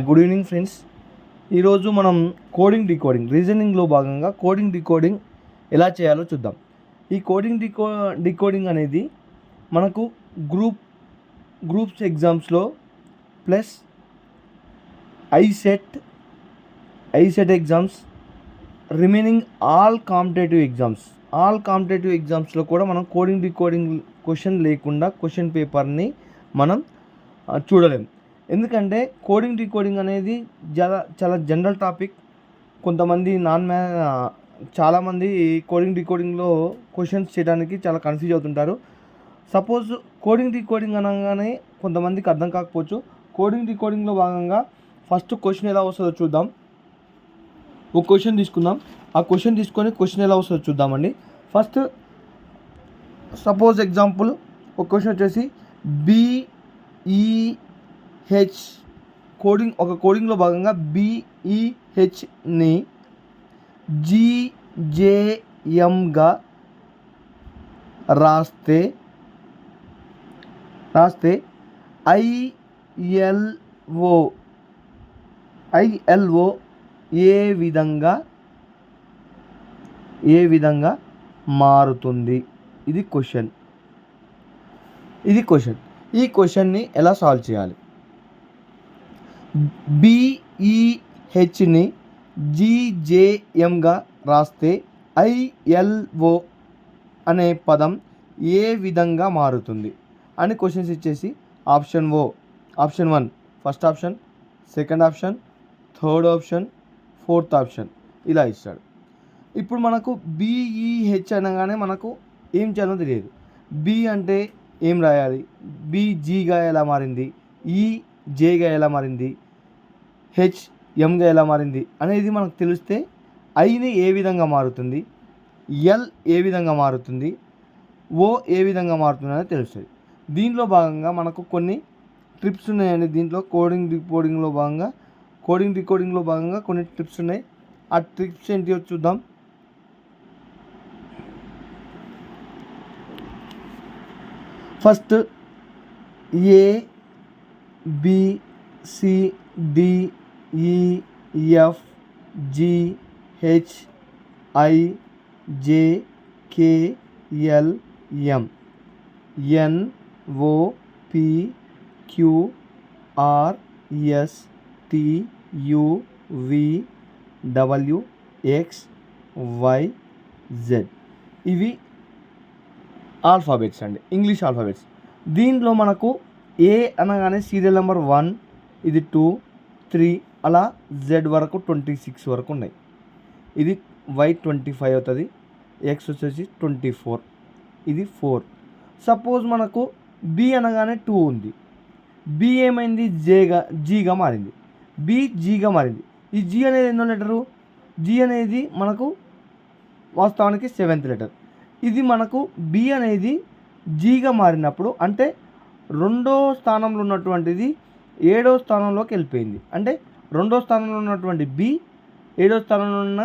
Good evening friends. ఈరోజు మనం coding రీజనింగ్లో భాగంగా కోడింగ్ డీకోడింగ్ ఎలా చేయాలో చూద్దాం. ఈ కోడింగ్ డీకోడింగ్ అనేది మనకు గ్రూప్స్ ఎగ్జామ్స్లో plus ICET exams, remaining all competitive ఎగ్జామ్స్లో కూడా మనం కోడింగ్ డీకోడింగ్ క్వశ్చన్ లేకుండా క్వశ్చన్ పేపర్ని మనం చూడలేం. ఎందుకంటే కోడింగ్ డీకోడింగ్ అనేది చాలా జనరల్ టాపిక్. కొంతమంది చాలామంది కోడింగ్ డీకోడింగ్లో క్వశ్చన్స్ చేయడానికి చాలా కన్ఫ్యూజ్ అవుతుంటారు. సపోజ్ కోడింగ్ డీకోడింగ్ అనగానే కొంతమందికి అర్థం కాకపోవచ్చు. కోడింగ్ డీకోడింగ్లో భాగంగా ఫస్ట్ క్వశ్చన్ ఎలా వస్తుందో చూద్దాం. ఒక క్వశ్చన్ తీసుకుందాం. ఆ క్వశ్చన్ తీసుకొని క్వశ్చన్ ఎలా వస్తుందో చూద్దామండి. ఫస్ట్ సపోజ్ ఎగ్జాంపుల్ ఒక క్వశ్చన్ వచ్చేసి BEH కోడింగ్లో భాగంగా BEHని GJMగా రాస్తే ILO ఏ విధంగా మారుతుంది? ఇది క్వశ్చన్. ఈ క్వశ్చన్ని ఎలా సాల్వ్ చేయాలి? BEHని GJMగా రాస్తే ILO అనే పదం ఏ విధంగా మారుతుంది అని క్వశ్చన్స్ ఇచ్చేసి option 1 first option, second option, third option, fourth option ఇలా ఇస్తాడు. ఇప్పుడు మనకు BEH అనగానే మనకు ఏం చేయాలో తెలియదు. B అంటే ఏం రాయాలి, B Gగా ఎలా మారింది, E Jగా ఎలా మారింది, H Mగా ఎలా మారింది అనేది మనకు తెలిస్తే ఐని ఏ విధంగా మారుతుంది, L ఏ విధంగా మారుతుంది, O ఏ విధంగా మారుతుంది అనేది తెలుస్తుంది. దీనిలో భాగంగా మనకు కొన్ని ట్రిప్స్ ఉన్నాయండి. దీంట్లో కోడింగ్ డీకోడింగ్లో భాగంగా కొన్ని ట్రిప్స్ ఉన్నాయి. ఆ ట్రిప్స్ ఏంటియో చూద్దాం. ఫస్ట్ ABCDEFGHIJKLM NOPQRSTUVWXYZ ఇవి ఆల్ఫాబెట్స్ అండి, ఇంగ్లీష్ ఆల్ఫాబెట్స్. దీంట్లో మనకు ఏ అనగానే సీరియల్ నెంబర్ 1, ఇది 2, 3 అలా Z వరకు 26 వరకు ఉన్నాయి. ఇది Y 25 అవుతుంది, X వచ్చేసి 24, ఇది 4. సపోజ్ మనకు B అనగానే 2 ఉంది. B ఏమైంది? Gగా మారింది. B Gగా మారింది. ఈ G అనేది ఎన్నో లెటరు? G అనేది మనకు వాస్తవానికి 7th లెటర్. ఇది మనకు B అనేది Gగా మారినప్పుడు అంటే 2వ స్థానంలో ఉన్నటువంటిది 7వ స్థానంలోకి వెళ్ళిపోయింది. అంటే 2వ స్థానంలో ఉన్నటువంటి B 7వ స్థానంలో ఉన్న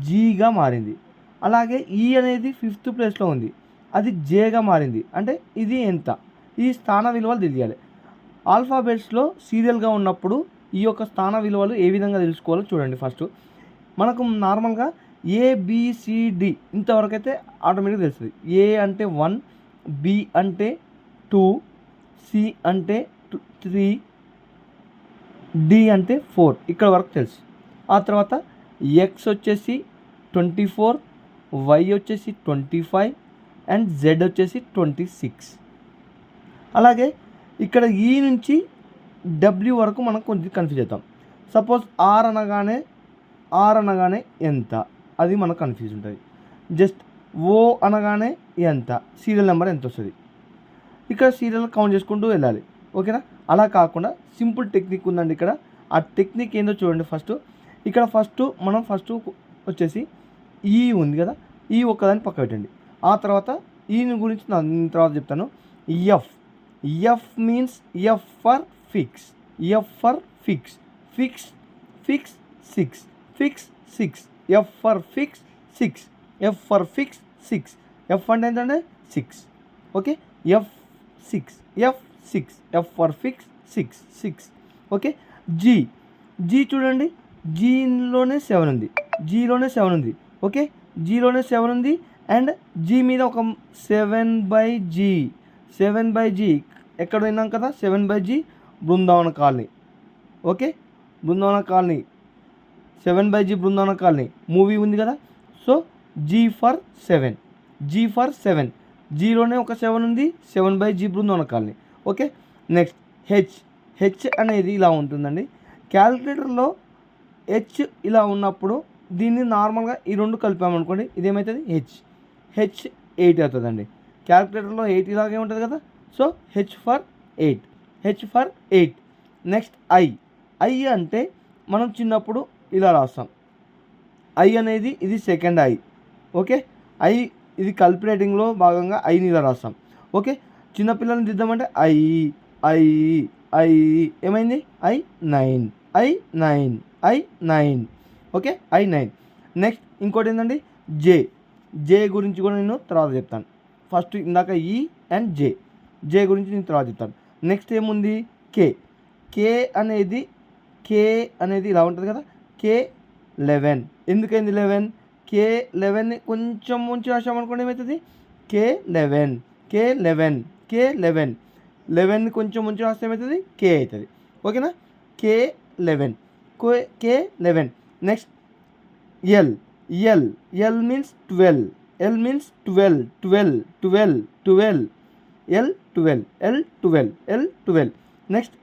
Gగా మారింది. అలాగే E అనేది 5th ప్లేస్లో ఉంది, అది Jగా మారింది. అంటే ఇది ఎంత? ఈ స్థాన విలువలు తెలియాలి. ఆల్ఫాబెట్స్లో సీరియల్గా ఉన్నప్పుడు ఈ యొక్క స్థాన విలువలు ఏ విధంగా తెలుసుకోవాలో చూడండి. ఫస్ట్ మనకు నార్మల్గా ABCD ఇంతవరకు అయితే ఆటోమేటిక్గా తెలుస్తుంది. A అంటే 1, B అంటే 2, C అంటే 3, D అంటే 4 ఇక్కడ వరకు తెలుసు. ఆ తర్వాత X వచ్చేసి 24, Y వచ్చేసి 25 అండ్ Z వచ్చేసి 26. అలాగే ఇక్కడ E నుంచి W వరకు మనం కొంచెం కన్ఫ్యూజ్ అవుతాం. సపోజ్ R అనగానే ఎంత, అది మనకు కన్ఫ్యూజ్ ఉంటుంది. జస్ట్ O అనగానే ఎంత, సీరియల్ నెంబర్ ఎంత వస్తుంది, ఇక్కడ సీరియల్ కౌంట్ చేసుకుంటూ వెళ్ళాలి. ఓకేనా? అలా కాకుండా సింపుల్ టెక్నిక్ ఉందండి ఇక్కడ. ఆ టెక్నిక్ ఏందో చూడండి. మనం ఫస్ట్ వచ్చేసి ఈ ఉంది కదా, ఈ ఒక్కదాన్ని పక్క పెట్టండి. ఆ తర్వాత ఈని గురించి నేను తర్వాత చెప్తాను. F means F for fix, F for fix 6, F for fix 6, F for fix 6. F అంటే ఏంటంటే 6. Okay, F6 F for fix 6. Okay, G G చూడండి, జీలోనే 7 ఉంది, జీలోనే 7 ఉంది. ఓకే, జీలోనే 7 ఉంది. అండ్ జీ మీద ఒక 7/G, 7/G ఎక్కడ విన్నాం కదా, 7/G Brindavana colony. Okay, Brindavana colony, 7/G Brindavana colony movie ఉంది కదా. So G for 7, G for 7, జీలోనే ఒక 7 ఉంది, 7/G Brindavana colony. Okay, next H. H అనేది ఇలా ఉంటుందండి. క్యాలిక్యులేటర్లో హెచ్ ఇలా ఉన్నప్పుడు దీన్ని నార్మల్గా ఈ రెండు కలిపామనుకోండి, ఇదేమవుతుంది, హెచ్ 8 అవుతుందండి. క్యాలిక్యులేటర్లో 8 ఇలాగే ఉంటుంది కదా. So H for 8, H for 8. Next I. I అంటే మనం చిన్నప్పుడు ఇలా రాస్తాం. ఐ అనేది ఇది సెకండ్ ఐ. ఓకే, ఐ ఇది కల్పులేటింగ్లో భాగంగా ఐని ఇలా రాస్తాం. ఓకే, చిన్నపిల్లల్ని దిద్దామంటే ఐ ఐ ఐ ఏమైంది, I9, I9, I9. Okay, I9. Next ఇంకోటి ఏంటండి, జే. జే గురించి కూడా నేను తర్వాత చెప్తాను. ఫస్ట్ ఇందాక ఈ అండ్ జే గురించి నేను తర్వాత చెప్తాను. నెక్స్ట్ ఏముంది, కే. కే అనేది ఇలా ఉంటుంది కదా. K11 ఎందుకైంది 11, K11ని కొంచెం ముంచి రాసామనుకోండి ఏమవుతుంది, K11 11ని కొంచెం ముంచి రాస్తే ఏమవుతుంది, కే అవుతుంది. ఓకేనా, K11. Next L means 12, L means 12. L12. Next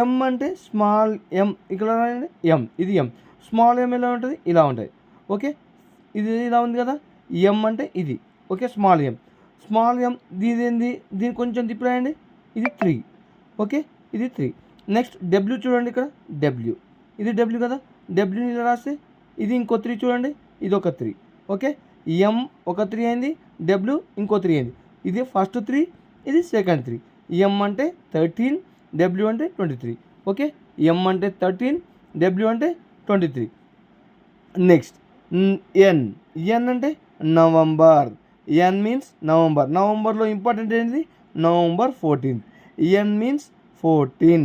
M అంటే స్మాల్ ఎం, ఇక్కడ ఎం, ఇది ఎం. స్మాల్ ఎం ఎలా ఉంటుంది, ఇలా ఉంటుంది. ఓకే, ఇది ఇలా ఉంది కదా, ఎం అంటే ఇది. ఓకే, స్మాల్ ఎం. దీని ఏంది, దీన్ని కొంచెం తిప్పిరాయండి, ఇది 3. ఓకే, ఇది 3. నెక్స్ట్ డబ్ల్యూ చూడండి, ఇక్కడ డబ్ల్యూ, ఇది డబ్ల్యూ కదా. డబ్ల్యూని ఇలా రాస్తే ఇది ఇంకో 3 చూడండి, ఇది ఒక 3. ఓకే, ఎం ఒక 3 అయింది, డబ్ల్యూ ఇంకో 3 అయింది. ఇది ఫస్ట్ 3, ఇది సెకండ్ 3. ఎం అంటే 13, డబ్ల్యూ అంటే 23. ఓకే, ఎం అంటే 13, డబ్ల్యూ అంటే 23. నెక్స్ట్ ఎన్ అంటే నవంబర్. N means November. నవంబర్లో ఇంపార్టెంట్ ఏంటి, November 14. N means 14.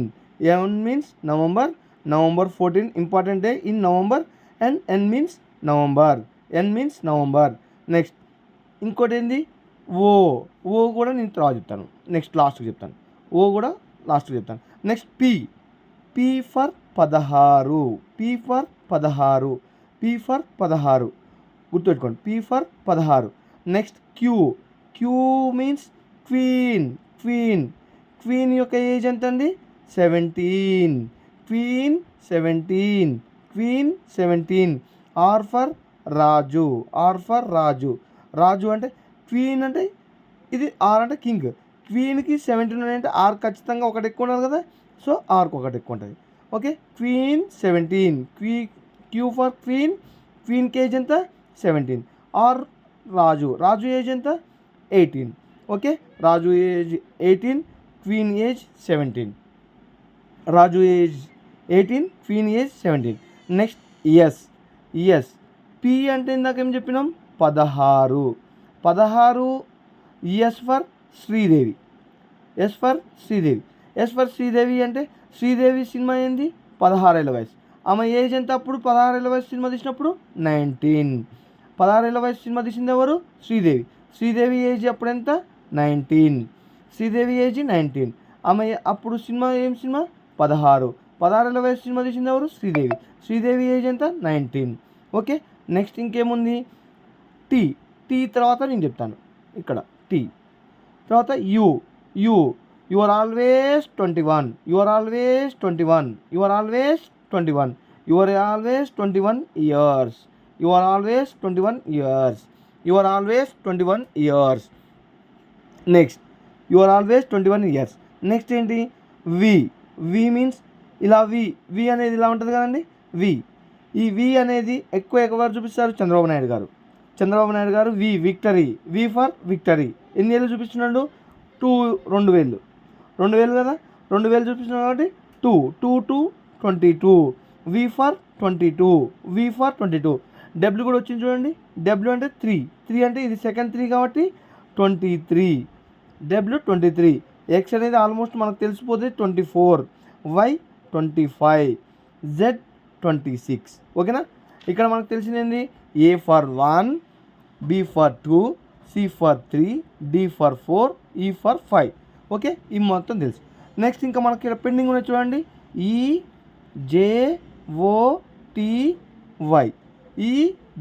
N means November. నవంబర్ 14 important day in November. And N means November. Next ఇంకోటి ఏంది, ఓ కూడా నేను తర్వాత చెప్తాను, నెక్స్ట్ లాస్ట్కి చెప్తాను. ఓ కూడా లాస్ట్కి చెప్తాను. Next P for 16, P for 16 గుర్తుపెట్టుకోండి, P for 16. Next Q means queen యొక్క ఏజ్ ఎంత అండి, 17. క్వీన్ 17. ఆర్ ఫర్ రాజు అంటే క్వీన్ అంటే ఇది, ఆర్ అంటే కింగ్. క్వీన్కి 17 అంటే ఆర్ ఖచ్చితంగా ఒకటి ఎక్కువ ఉండాలి కదా. సో ఆర్కి ఒకటి ఎక్కువ ఉంటుంది. Okay, queen 17. క్యూ ఫర్ క్వీన్కి ఏజ్ ఎంత, 17. ఆర్ రాజు ఏజ్ ఎంత, 18. Okay, Raju age 18, queen age 17. Raju age 18, queen age 17. Next S. P అంటే ఇందాక ఏం చెప్పినాం, 16. S for Sridevi. S for Sridevi అంటే శ్రీదేవి సినిమా ఏంది, 16 ఏళ్ళ వయసు. ఆమె ఏజ్ ఎంత అప్పుడు, 16 ఏళ్ళ వయసు సినిమా తీసినప్పుడు 19. 16 ఏళ్ళ వయసు సినిమా తీసింది ఎవరు, శ్రీదేవి ఏజ్ అప్పుడు ఎంత, 19. శ్రీదేవి ఏజ్ 19. ఆమె అప్పుడు సినిమా ఏం సినిమా, 16 ఏళ్ళ వయసు సినిమా తీసింది ఎవరు, శ్రీదేవి ఏజ్ ఎంత, 19. ఓకే, నెక్స్ట్ ఇంకేముంది, టీ తర్వాత నేను చెప్తాను. ఇక్కడ టీ తర్వాత you are always 21. You are always 21 years. Next you are always 21 years. Next ఏంటి, వి మీన్స్ ఇలా వి అనేది ఇలా ఉంటుంది కదండి. ఈ వి అనేది ఎక్కువ చూపిస్తారు చంద్రబాబు నాయుడు గారు. Victory, V for victory. ఎన్ని ఏళ్ళు చూపిస్తున్నాడు, 2000 కదా. 2000 చూపిస్తున్నాడు కాబట్టి 2 22. వి ఫర్ 22. డబ్ల్యూ కూడా వచ్చింది చూడండి. డబ్ల్యూ అంటే 3 అంటే ఇది సెకండ్ 3 కాబట్టి 23. డబ్ల్యూ 23. ఎక్స్ అనేది ఆల్మోస్ట్ మనకు తెలిసిపోతుంది 24. Y 25, Z 26. ఓకేనా? ఇక్కడ మనకు తెలిసింది A for 1, B for 2, C for 3, D for 4, E for 5. Okay, ఈ మొత్తం తెలుసు. నెక్స్ట్ ఇంకా మనకి ఇక్కడ పెండింగ్ ఉన్నాయి చూడండి, EJOTY. ఈ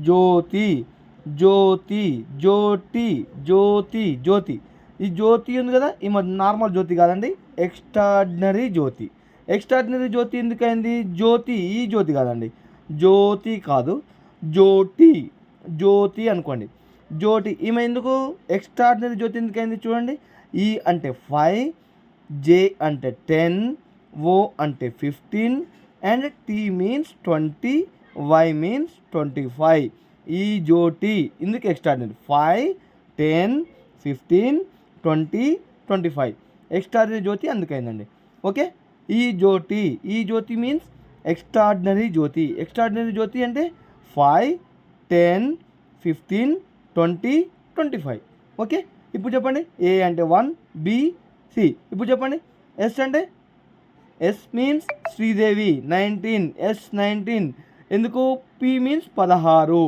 జ్యోతి, జ్యోతి, జ్యోతి, జ్యోతి, జ్యోతి. ఈ జ్యోతి ఉంది కదా, ఈ నార్మల్ జ్యోతి కాదండి, ఎక్స్ట్రాడినరీ జ్యోతి. ఎక్స్ట్రాడినరీ జ్యోతి ఎందుకైంది? జ్యోతి, ఈ జ్యోతి కాదండి, జ్యోతి కాదు, జ్యోతి, జ్యోతి అనుకోండి, జ్యోతి. ఈమె ఎందుకు ఎక్స్ట్రాడినరీ జ్యోతి ఎందుకైంది చూడండి, ఈ అంటే 5, J అంటే 10, O అంటే 15, and T means 20, Y means 25. ఈ జ్యోతి ఇందుకు ఎక్స్ట్రాడినరీ 5, 10, 15, 20, 25. ఎక్స్ట్రాడినరీ జ్యోతి అందుకైందండి. ఓకే, ఈ జ్యోతి, ఈ జ్యోతి మీన్స్ ఎక్స్ట్రాడినరీ జ్యోతి. ఎక్స్ట్రాడినరీ జ్యోతి అంటే 5, 10, 15, 20, 25. ఓకే, ఇప్పుడు చెప్పండి. ఏ అంటే 1, B, C. ఇప్పుడు చెప్పండి. ఎస్ అంటే, ఎస్ మీన్స్ శ్రీదేవి 19, ఎస్ 19. ఎందుకు? P means 16,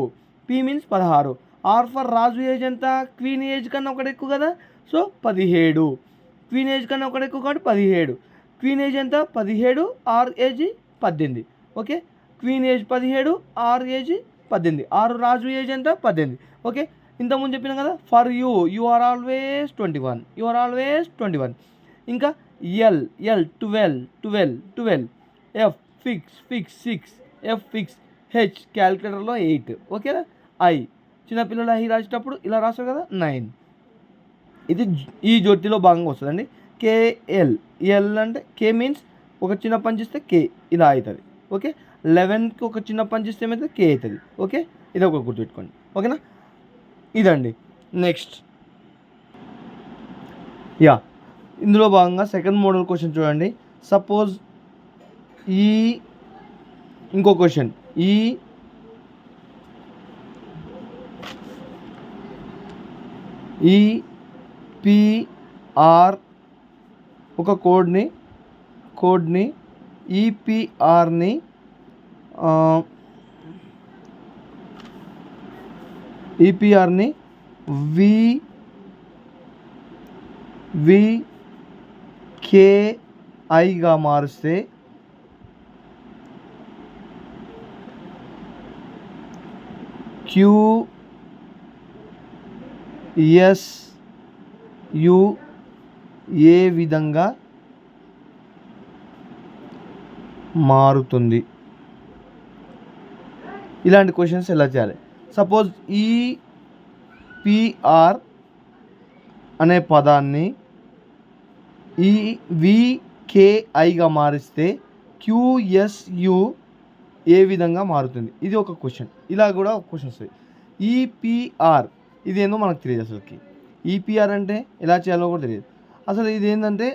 P means 16. R for రాజు ఏజ్ ఎంత? క్వీన్ ఏజ్ కన్నా ఒకటి ఎక్కువ కదా, సో 17. క్వీన్ ఏజ్ కన్నా ఒకటి ఎక్కువ కాబట్టి 17. క్వీన్ ఏజ్ ఎంత? 17, R age 18. Okay, queen age 17, R age 18. ఆరు రాజు ఏజ్ ఎంత? 18. ఓకే, ఇంతకుముందు చెప్పినాం కదా, for you, you are always 21, you are always 21. ఇంకా L, 12, 12, 12. F fix, 6, F fix. H క్యాలిక్యులేటర్లో 8. ఓకేనా? ఐ చిన్నపిల్లలు ఐ రాసేటప్పుడు ఇలా రాస్తారు కదా, 9. ఇది ఈ జ్యోతిలో భాగంగా వస్తుందండి. కేఎల్, ఎల్ అంటే కే మీన్స్ ఒక చిన్న పంచిస్తే కే ఇలా అవుతుంది. ఓకే, 11కి ఒక చిన్న పంచిస్తే ఏమవుతుంది? కే అవుతుంది. ఓకే, ఇది ఒక గుర్తుపెట్టుకోండి. ఓకేనా? ఇదండి. నెక్స్ట్ ఇందులో భాగంగా సెకండ్ మోడల్ క్వశ్చన్ చూడండి. సపోజ్ ఇంకో క్వశ్చన్, ఈపిఆర్ ఒక కోడ్ని ఈపిఆర్ని వికేఐగా మారుస్తే QSU ఏ విధంగా మారుతుంది? ఇలాంటి క్వశ్చన్స్ ఎలా చేయాలి? సపోజ్ ఈపిఆర్ అనే పదాన్ని వికేఐగా మారిస్తే QSU ఏ విధంగా మారుతుంది? ఇది ఒక క్వశ్చన్. ఇలా కూడా ఒక క్వశ్చన్ వస్తుంది. ఈపిఆర్ ఇదేందో మనకు తెలియదు అసలుకి. ఈపిఆర్ అంటే ఎలా చేయాలో కూడా తెలియదు అసలు. ఇది ఏంటంటే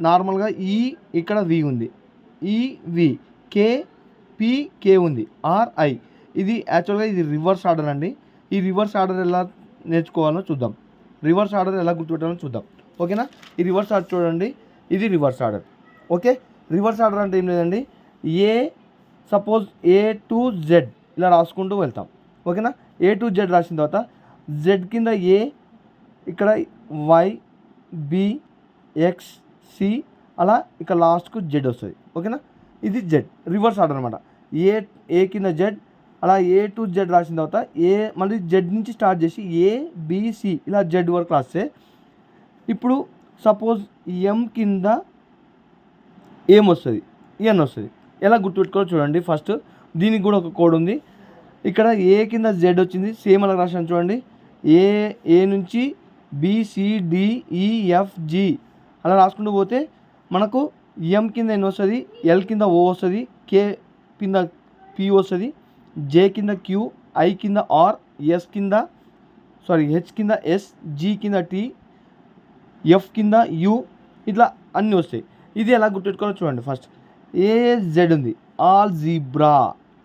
నార్మల్గా ఇక్కడ వి ఉంది, వి, కే ఉంది, ఆర్ఐ. ఇది యాక్చువల్గా ఇది రివర్స్ ఆర్డర్ అండి. ఈ రివర్స్ ఆర్డర్ ఎలా నేర్చుకోవాలో చూద్దాం, రివర్స్ ఆర్డర్ ఎలా గుర్తుపెట్టాలో చూద్దాం. ఓకేనా? ఈ రివర్స్ ఆర్డర్ చూడండి, ఇది reverse order. Okay, reverse order అంటే ఏం లేదండి, సపోజ్ A to Z ఇలా రాసుకుంటూ వెళ్తాం. ఓకేనా? A to Z రాసిన తర్వాత Z కింద A, ఇక్కడ Y, B, X, C, అలా ఇక్కడ లాస్ట్కు Z వస్తుంది. ఓకేనా? ఇది Z రివర్స్ ఆర్డర్ అనమాట. ఏ కింద Z, అలా A to Z రాసిన తర్వాత మళ్ళీ Z నుంచి స్టార్ట్ చేసి ABC ఇలా Z వరకు రాస్తే, ఇప్పుడు సపోజ్ M కింద ఏం వస్తుంది? N వస్తుంది. ఎలా గుర్తుపెట్టుకోవాలో చూడండి. ఫస్ట్ దీనికి కూడా ఒక కోడ్ ఉంది. ఇక్కడ ఏ కింద Z వచ్చింది, సేమ్ అలా రాశాను చూడండి. ఏ నుంచి BCDEFG అలా రాసుకుంటూ పోతే మనకు M కింద N వస్తుంది, L కింద O వస్తుంది, K కింద P వస్తుంది, J కింద Q, I కింద R, H కింద S, G కింద T, F కింద U, ఇట్లా అన్నీ వస్తాయి. ఇది ఎలా గుర్తుపెట్టుకోవాలో చూడండి. ఫస్ట్ AZ ఉంది, ఆల్జీబ్రా.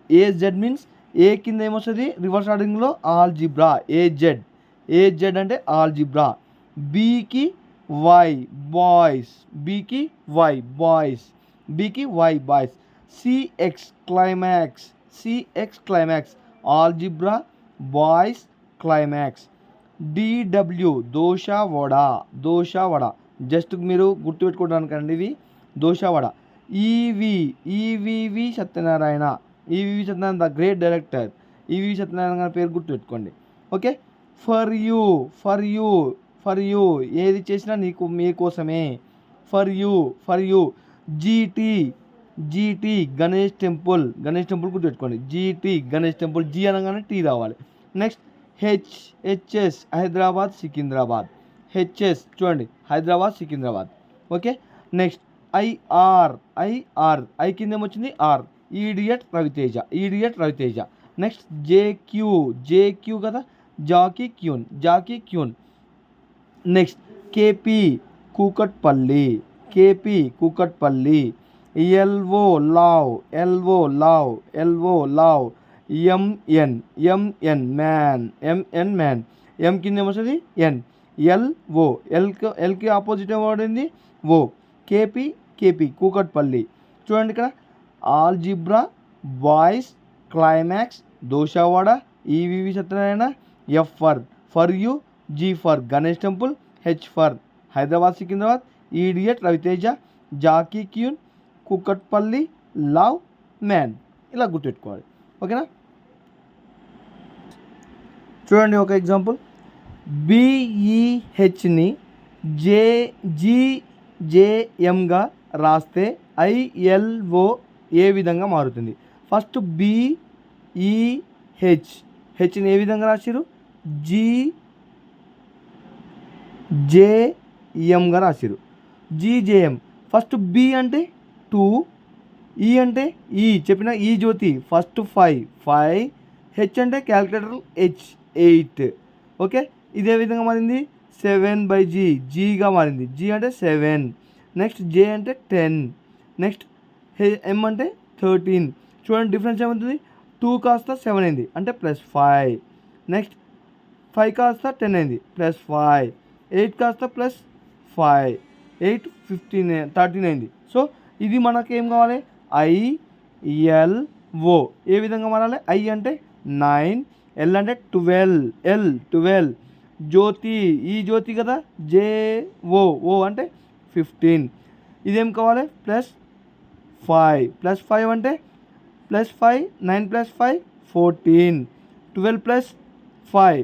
AZ మీన్స్ ఏ కింద ఏమొస్తుంది రివర్స్ ఆర్డరింగ్లో? ఆల్జీబ్రా. ఏజ్ అంటే ఆల్జీబ్రా. బీకి వై, బాయ్స్. బీకి why boys. CX climax algebra boys climax. DW దోష వడ జస్ట్ మీరు గుర్తుపెట్టుకోవడానికండి ఇవి దోష-వడ. EVV Satyanarayana the great director. EVV Satyanarayana గారి పేరు గుర్తుపెట్టుకోండి. ఓకే. ఫర్ యూ ఏది చేసినా నీకు మీకోసమే. For you. GT Ganesh temple గుర్తుపెట్టుకోండి. GT Ganesh temple. జీ అనగానే టీ రావాలి. Next HS Hyderabad Secunderabad. HS చూడండి Hyderabad Secunderabad. Okay. Next IR I కింద ఏమొచ్చింది are. Idiot Raviteja. Next JQ కదా Jackie క్యూన్. Next KP Kukatpally. LO లావ్. MN man. ఎం కింద ఏమొస్తుంది ఎన్. ఎల్కి ఆపోజిట్ ఏమడింది ఓ. కేపీ కూకట్పల్లి. చూడండి ఇక్కడ algebra boys climax దోష-వడ. EVV Satyanarayana. F for you. G for Ganesh temple. H for Hyderabad Secunderabad. Idiot Raviteja. Jackie క్యూన్. కూకట్పల్లి. Love man. ఇలా గుర్తుపెట్టుకోవాలి. ఓకేనా. చూడండి ఒక ఎగ్జాంపుల్. బిఈహెచ్ని జీజేఎంగా రాస్తే ఐఎల్ఓ ఏ విధంగా మారుతుంది? ఫస్ట్ హెచ్ని ఏ విధంగా రాసిరు? జీజేఎంగా రాసిరు. జీజేఎం. ఫస్ట్ బి అంటే 2, ఈ అంటే చెప్పిన ఈ జ్యోతి ఫస్ట్ 5, హెచ్ అంటే క్యాలిక్యులేటర్ హెచ్ 8. ఓకే. ఇదే విధంగా మారింది 7/G జీగా మారింది. జీ అంటే 7. నెక్స్ట్ జే అంటే 10. నెక్స్ట్ ఎం అంటే 13. చూడండి డిఫరెన్స్ ఏమవుతుంది? 2 కాస్త 7 అయింది అంటే +5. నెక్స్ట్ 5 కాస్త 10 అయింది +5. 8 కాస్త +5. 8 15 13 అయింది. సో ఇది మనకి ఏం కావాలి? ఐఎల్ఓ ఏ విధంగా మారాలి? ఐ అంటే 9, ఎల్ అంటే 12. జ్యోతి ఈ జ్యోతి కదా జేఓ అంటే 15. ఇదేం కావాలి? +5 అంటే +5 9 +5 14. 12 + 5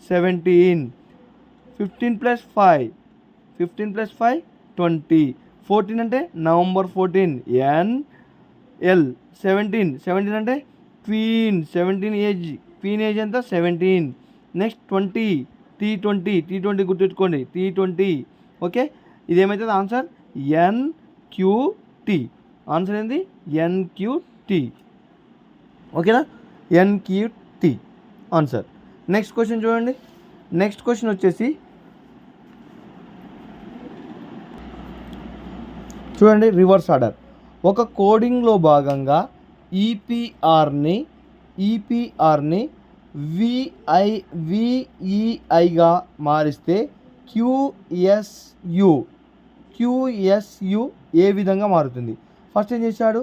17. 15 + 5 20. 14 అంటే నవంబర్ 14 ఎల్. 17 అంటే క్వీన్. 17 ఏజ్. క్వీన్ ఏజ్ ఎంత? 17. నెక్స్ట్ 20 T20 గుర్తుపెట్టుకోండి. T20. ఓకే. ఇదేమవుతుంది ఆన్సర్? ఎన్క్యూటీ. ఆన్సర్ ఏంది? ఎన్క్యూటీ. ఓకేనా. NQT answer. నెక్స్ట్ క్వశ్చన్ చూడండి. నెక్స్ట్ క్వశ్చన్ వచ్చేసి చూడండి రివర్స్ ఆర్డర్. ఒక కోడింగ్లో భాగంగా ఈపీఆర్ని విఈఐగా మారిస్తే క్యూఎస్యు ఏ విధంగా మారుతుంది? ఫస్ట్ ఏం చేశాడు?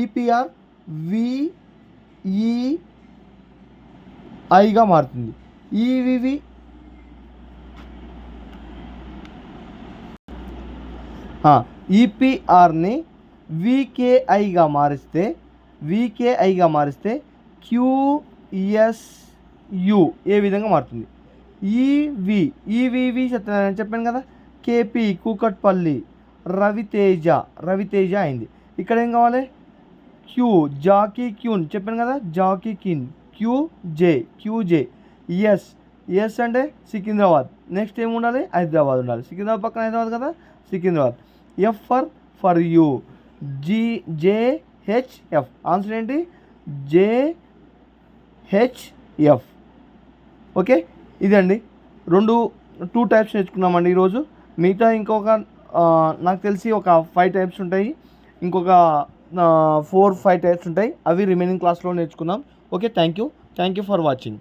ఈపీఆర్ విఈఐగా మారుతుంది. ఈవివి ఈపీఆర్ని వికేఐగా మారిస్తే క్యూఎస్యు ఏ విధంగా మారుతుంది? ఈవివి సత్యనారాయణ చెప్పాను కదా. కేపీ కూకట్పల్లి. రవితేజ అయింది. ఇక్కడ ఏం కావాలి? జాకీ క్యూన్ చెప్పాను కదా. జాకీ క్యూన్. క్యూజే. ఎస్ అంటే సికింద్రాబాద్. నెక్స్ట్ ఏమి ఉండాలి? హైదరాబాద్ ఉండాలి. సికింద్రాబాద్ పక్కన హైదరాబాద్ కదా Secunderabad. F for you. JHF. Answer ఏంటి? జేహెచ్ఎఫ్. ఓకే. ఇదండి 2 టైప్స్ నేర్చుకున్నామండి ఈరోజు. మిగతా ఇంకొక నాకు తెలిసి ఒక 5 టైప్స్ ఉంటాయి. ఇంకొక 4-5 టైప్స్ ఉంటాయి. అవి రిమైనింగ్ క్లాస్లో నేర్చుకుందాం. Okay. Thank you for watching.